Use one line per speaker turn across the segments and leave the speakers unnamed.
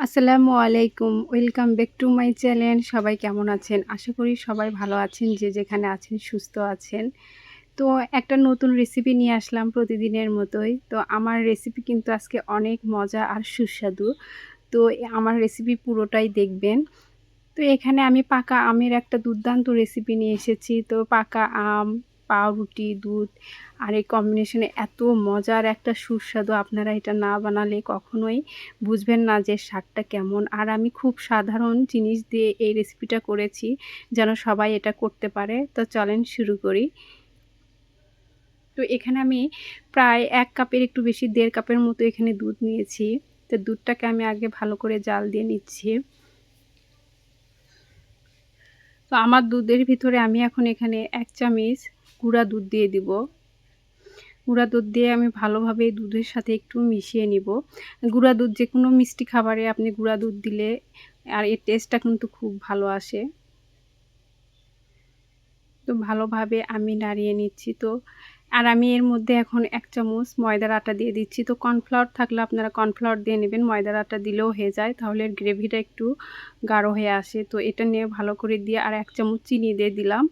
আসসালামু আলাইকুম। Welcome back to my channel. সবাই কেমন আছেন? আশা করি সবাই ভালো আছেন, যে যেখানে আছেন সুস্থ আছেন। তো একটা নতুন রেসিপি নিয়ে আসলাম প্রতিদিনের মতোই। তো আমার রেসিপি কিন্তু আজকে অনেক মজা আর সুস্বাদু। তো আমার রেসিপি পুরোটাই দেখবেন। তো এখানে আমি পাকা আমের একটা দুর্দান্ত রেসিপি নিয়ে এসেছি। তো পাকা আম, পাউরুটি, দুধ আর এই কম্বিনেশনে এত মজার একটা সুস্বাদু, আপনারা এটা না বানালে কখনোই বুঝবেন না যে স্বাদটা কেমন। আর আমি খুব সাধারণ জিনিস দিয়ে এই রেসিপিটা করেছি যেন সবাই এটা করতে পারে। তো চলেন শুরু করি। তো এখানে আমি প্রায় ১ কাপের একটু বেশি ১.৫ কাপের মতো এখানে দুধ নিয়েছি। তো দুধটাকে আমি আগে ভালো করে জাল দিয়ে নিচ্ছি। তো আমার দুধের ভিতরে আমি এখন এখানে ১ চামচ গুঁড়া দুধ দিয়ে দিব। গুঁড়া দুধ দিয়ে আমি ভালোভাবে দুধের সাথে একটু মিশিয়ে নিব। গুঁড়া দুধ যেকোনো মিষ্টি খাবারে আপনি গুঁড়া দুধ দিলে আর এর টেস্টটা কিন্তু খুব ভালো আসে। তো ভালোভাবে আমি নাড়িয়ে নিচ্ছি। আর আমি এর মধ্যে এখন ১ চামচ ময়দার আটা দিয়ে দিচ্ছি। তো কর্নফ্লাওয়ার থাকলে আপনারা কর্নফ্লাওয়ার দিয়ে নেবেন, ময়দার আটা দিলেও হয়ে যায়, তাহলে এর গ্রেভিটা একটু গাঢ় হয়ে আসে। তো এটা নিয়ে ভালো করে দিয়ে আর ১ চামচ চিনি দিয়ে দিলাম।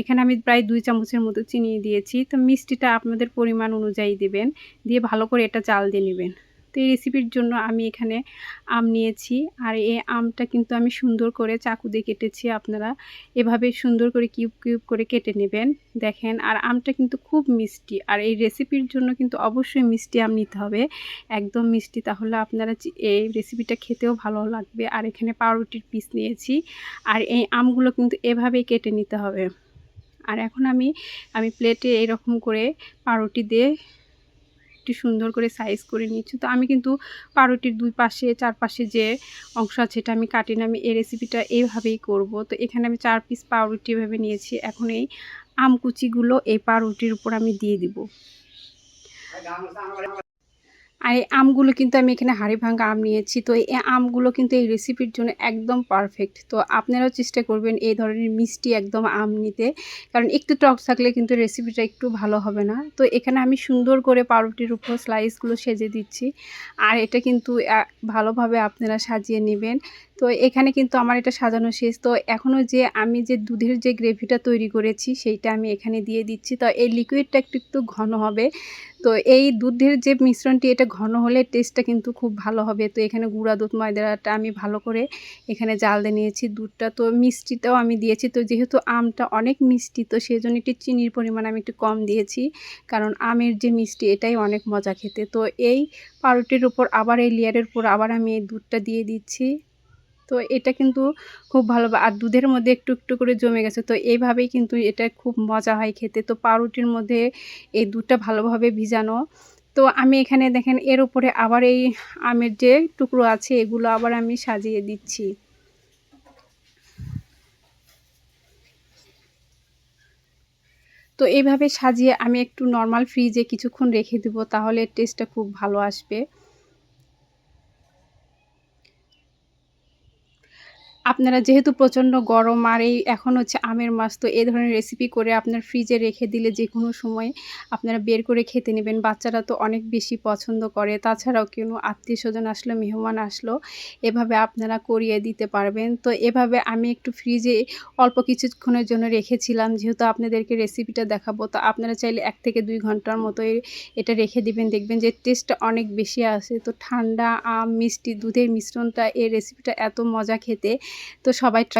এখানে আমি প্রায় ২ চামচের মতো চিনি দিয়েছি। তো মিষ্টিটা আপনাদের পরিমাণ অনুযায়ী দিবেন, দিয়ে ভালো করে এটা জাল দিয়ে নেবেন। তো এই রেসিপির জন্য আমি এখানে আম নিয়েছি, আর এই আমটা কিন্তু আমি সুন্দর করে চাকু দিয়ে কেটেছি। আপনারা এভাবে সুন্দর করে কিউব কিউব করে কেটে নেবেন। দেখেন, আর আমটা কিন্তু খুব মিষ্টি, আর এই রেসিপির জন্য কিন্তু অবশ্যই মিষ্টি আম নিতে হবে, একদম মিষ্টি, তাহলে আপনারা এই রেসিপিটা খেতেও ভালো লাগবে। আর এখানে পাউরুটির পিস নিয়েছি, আর এই আমগুলো কিন্তু এভাবেই কেটে নিতে হবে। আর এখন আমি প্লেটে এরকম করে পাউরুটি দিয়ে একটু সুন্দর করে সাইজ করে নিচ্ছি। তো আমি কিন্তু পাউরুটির ২ পাশে ৪ পাশে যে অংশ আছে এটা আমি কাটি না, আমি এই রেসিপিটা এইভাবেই করব। তো এখানে আমি ৪ পিস পাউরুটি এভাবে নিয়েছি। এখন এই আম কুচিগুলো এই পাউরুটির উপর আমি দিয়ে দিব। আর এই আমগুলো কিন্তু আমি এখানে হাড়ি ভাঙা আম নিয়েছি। তো এই আমগুলো কিন্তু এই রেসিপির জন্য একদম পারফেক্ট। তো আপনারাও চেষ্টা করবেন এই ধরনের মিষ্টি একদম আম নিতে, কারণ একটু টক থাকলে কিন্তু রেসিপিটা একটু ভালো হবে না। তো এখানে আমি সুন্দর করে পাউরুটির উপর স্লাইসগুলো সেজে দিচ্ছি, আর এটা কিন্তু ভালোভাবে আপনারা সাজিয়ে নেবেন। তো এখানে কিন্তু আমার এটা সাজানো শেষ। তো এখনও যে আমি যে দুধের যে গ্রেভিটা তৈরি করেছি সেইটা আমি এখানে দিয়ে দিচ্ছি। তো এই লিকুইডটা একটু একটু ঘন হবে। তো এই দুধের যে মিশ্রণটি এটা ঘন হলে টেস্টটা কিন্তু খুব ভালো হবে। তো এখানে গুঁড়া দুধ, ময়দার আটা আমি ভালো করে এখানে জাল দিয়ে নিয়েছি দুধটা। তো মিষ্টিটাও আমি দিয়েছি। তো যেহেতু আমটা অনেক মিষ্টি, তো সেজন্য একটু চিনির পরিমাণ আমি একটু কম দিয়েছি, কারণ আমের যে মিষ্টি এটাই অনেক মজা খেতে। তো এই পাউরুটির উপর আবার এই লেয়ারের উপর আবার আমি এই দুধটা দিয়ে দিচ্ছি। তো এটা কিন্তু খুব ভালো, আর দুধের মধ্যে একটু একটু করে জমে গেছে। তো এইভাবেই কিন্তু এটা খুব মজা হয় খেতে। তো পাউরুটির মধ্যে এই দুধটা ভালোভাবে ভিজানো। তো আমি এখানে দেখেন এর উপরে আবার এই আমের যে টুকরো আছে এগুলো আবার আমি সাজিয়ে দিচ্ছি। তো এইভাবে সাজিয়ে আমি একটু নরমাল ফ্রিজে কিছুক্ষণ রেখে দেব, তাহলে এর টেস্টটা খুব ভালো আসবে। আপনারা যেহেতু প্রচণ্ড গরম আর এই এখন হচ্ছে আমের মাস, তো এই ধরনের রেসিপি করে আপনার ফ্রিজে রেখে দিলে যেকোনো সময় আপনারা বের করে খেতে নেবেন। বাচ্চারা তো অনেক বেশি পছন্দ করে, তাছাড়াও কোনো আত্মীয়স্বজন আসলো, মেহমান আসলো, এভাবে আপনারা করিয়ে দিতে পারবেন। তো এভাবে আমি একটু ফ্রিজে অল্প কিছুক্ষণের জন্য রেখেছিলাম, যেহেতু আপনাদেরকে রেসিপিটা দেখাবো। তো আপনারা চাইলে ১ থেকে ২ ঘন্টার মতো এটা রেখে দিবেন, দেখবেন যে টেস্টটা অনেক বেশি আসে। তো ঠান্ডা আম, মিষ্টি, দুধের মিশ্রণটা এই রেসিপিটা এত মজা খেতে। তো সবাই ট্রাই